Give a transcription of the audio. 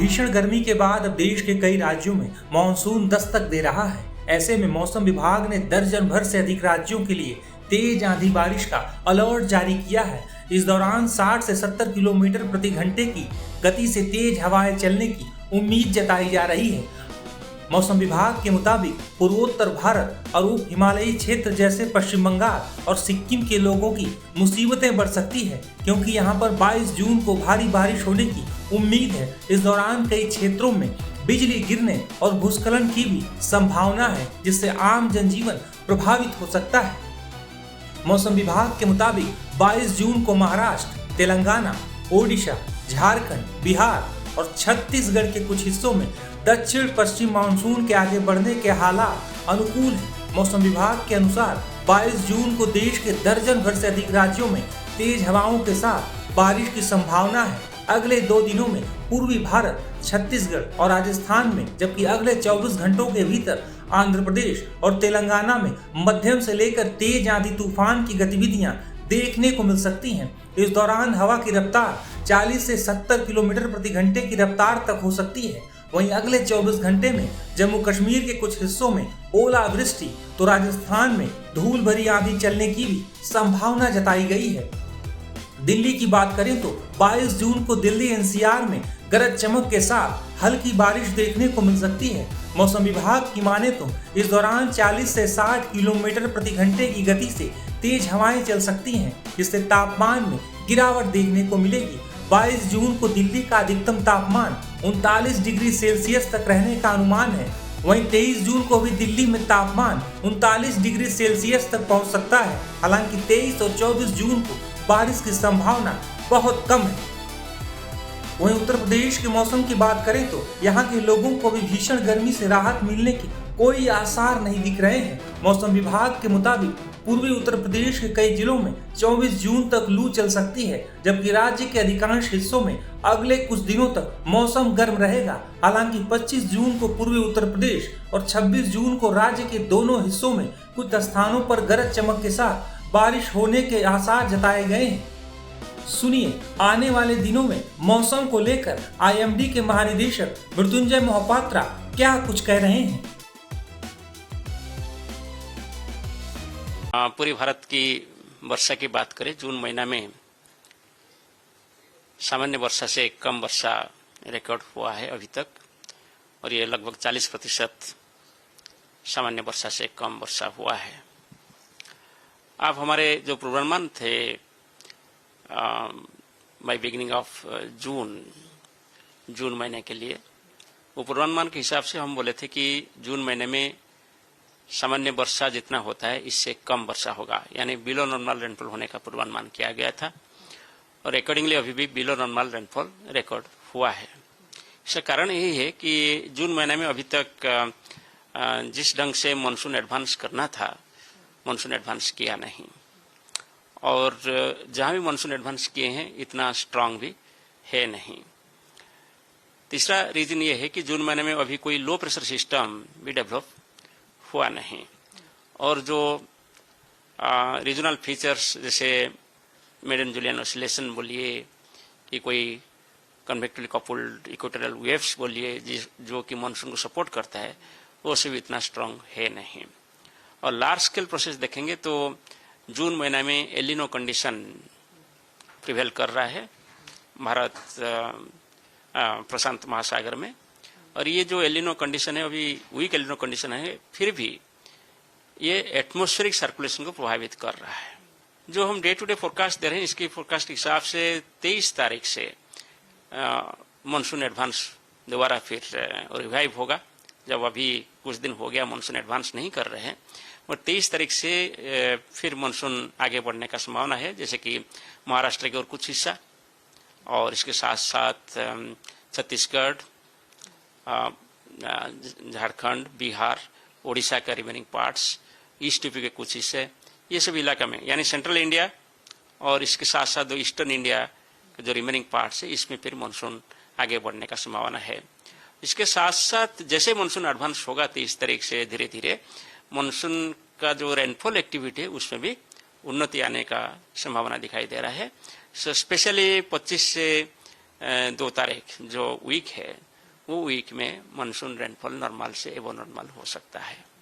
भीषण गर्मी के बाद अब देश के कई राज्यों में मानसून दस्तक दे रहा है। ऐसे में मौसम विभाग ने दर्जन भर से अधिक राज्यों के लिए तेज आंधी बारिश का अलर्ट जारी किया है। इस दौरान 60 से 70 किलोमीटर प्रति घंटे की गति से तेज हवाएं चलने की उम्मीद जताई जा रही है। मौसम विभाग के मुताबिक पूर्वोत्तर भारत और उप हिमालयी क्षेत्र जैसे पश्चिम बंगाल और सिक्किम के लोगों की मुसीबतें बढ़ सकती है, क्योंकि यहां पर 22 जून को भारी बारिश होने की उम्मीद है। इस दौरान कई क्षेत्रों में बिजली गिरने और भूस्खलन की भी संभावना है, जिससे आम जनजीवन प्रभावित हो सकता है। मौसम विभाग के मुताबिक 22 जून को महाराष्ट्र, तेलंगाना, ओडिशा, झारखंड, बिहार और छत्तीसगढ़ के कुछ हिस्सों में दक्षिण पश्चिम मानसून के आगे बढ़ने के हालात अनुकूल हैं। मौसम विभाग के अनुसार 22 जून को देश के दर्जन भर से अधिक राज्यों में तेज हवाओं के साथ बारिश की संभावना है। अगले 2 दिनों में पूर्वी भारत, छत्तीसगढ़ और राजस्थान में, जबकि अगले 24 घंटों के भीतर आंध्र प्रदेश और तेलंगाना में मध्यम से लेकर तेज आंधी तूफान की गतिविधियां देखने को मिल सकती हैं। इस दौरान हवा की रफ्तार 40 से 70 किलोमीटर प्रति घंटे की रफ्तार तक हो सकती है। वहीं अगले 24 घंटे में जम्मू कश्मीर के कुछ हिस्सों में ओलावृष्टि तो राजस्थान में धूल भरी आंधी चलने की भी संभावना जताई गई है। दिल्ली की बात करें तो 22 जून को दिल्ली एनसीआर में गरज चमक के साथ हल्की बारिश देखने को मिल सकती है। मौसम विभाग की माने तो इस दौरान 40 से 60 किलोमीटर प्रति घंटे की गति से तेज हवाएं चल सकती हैं, जिससे तापमान में गिरावट देखने को मिलेगी। 22 जून को दिल्ली का अधिकतम तापमान 39 डिग्री सेल्सियस तक रहने का अनुमान है। वहीं 23 जून को भी दिल्ली में तापमान 39 डिग्री सेल्सियस तक पहुंच सकता है। हालांकि 23 और 24 जून को बारिश की संभावना बहुत कम है। वहीं उत्तर प्रदेश के मौसम की बात करें तो यहाँ के लोगों को भी भीषण गर्मी से राहत मिलने के कोई आसार नहीं दिख रहे हैं। मौसम विभाग के मुताबिक पूर्वी उत्तर प्रदेश के कई जिलों में 24 जून तक लू चल सकती है, जबकि राज्य के अधिकांश हिस्सों में अगले कुछ दिनों तक मौसम गर्म रहेगा। हालांकि 25 जून को पूर्वी उत्तर प्रदेश और 26 जून को राज्य के दोनों हिस्सों में कुछ स्थानों पर गरज चमक के साथ बारिश होने के आसार जताए गए हैं। सुनिए आने वाले दिनों में मौसम को लेकर आईएमडी के महानिदेशक मृत्युंजय मोहपात्रा क्या कुछ कह रहे हैं। पूरी भारत की वर्षा की बात करें, जून महीना में सामान्य वर्षा से कम वर्षा रिकॉर्ड हुआ है अभी तक, और ये लगभग 40% सामान्य वर्षा से कम वर्षा हुआ है। अब हमारे जो पूर्वानुमान थे बाय बिगिनिंग ऑफ जून महीने के लिए, वो पूर्वानुमान के हिसाब से हम बोले थे कि जून महीने में सामान्य वर्षा जितना होता है इससे कम वर्षा होगा, यानी बिलो नॉर्मल रेनफॉल होने का पूर्वानुमान किया गया था, और अकॉर्डिंगली अभी भी बिलो नॉर्मल रेनफॉल रिकॉर्ड हुआ है। इसका कारण यही है कि जून महीने में अभी तक जिस ढंग से मानसून एडवांस करना था, मानसून एडवांस किया नहीं, और जहां भी मानसून एडवांस किए हैं इतना स्ट्रांग भी है नहीं। तीसरा रीजन ये है कि जून महीने में अभी कोई लो प्रेशर सिस्टम भी डेवलप हुआ नहीं, और जो रीजनल फीचर्स जैसे मेडन जूलियन ऑसिलेशन बोलिए कि कोई कन्वेक्टिवली कपल्ड इक्वेटोरियल वेव्स बोलिए, जो कि मानसून को सपोर्ट करता है, वो से भी इतना स्ट्रांग है नहीं। और लार्ज स्केल प्रोसेस देखेंगे तो जून महीना में एलिनो कंडीशन प्रिवेल कर रहा है भारत प्रशांत महासागर में, और ये जो एलिनो कंडीशन है अभी वीक एलिनो कंडीशन है, फिर भी ये एटमॉस्फेरिक सर्कुलेशन को प्रभावित कर रहा है। जो हम डे टू डे फोरकास्ट दे रहे हैं, इसकी फोरकास्ट के हिसाब से 23 तारीख से मानसून एडवांस दोबारा फिर रिवाइव होगा। जब अभी कुछ दिन हो गया मानसून एडवांस नहीं कर रहे हैं, और 23 तारीख से फिर मानसून आगे बढ़ने का संभावना है, जैसे कि महाराष्ट्र के और कुछ हिस्सा, और इसके साथ साथ छत्तीसगढ़, झारखंड, बिहार, ओडिशा का रिमेनिंग पार्ट्स, ईस्ट यूपी के कुछ हिस्से, ये सब इलाका में, यानी सेंट्रल इंडिया और इसके साथ साथ जो ईस्टर्न इंडिया के जो रिमेनिंग पार्ट्स है, इसमें फिर मानसून आगे बढ़ने का संभावना है। इसके साथ साथ जैसे मानसून एडवांस होगा 23 तारीख से धीरे धीरे मानसून का जो रेनफॉल एक्टिविटी है उसमें भी उन्नति आने का संभावना दिखाई दे रहा है। स्पेशली 25 से 2 तारीख जो वीक है, वो वीक में मानसून रेनफॉल नॉर्मल से एबो नॉर्मल हो सकता है।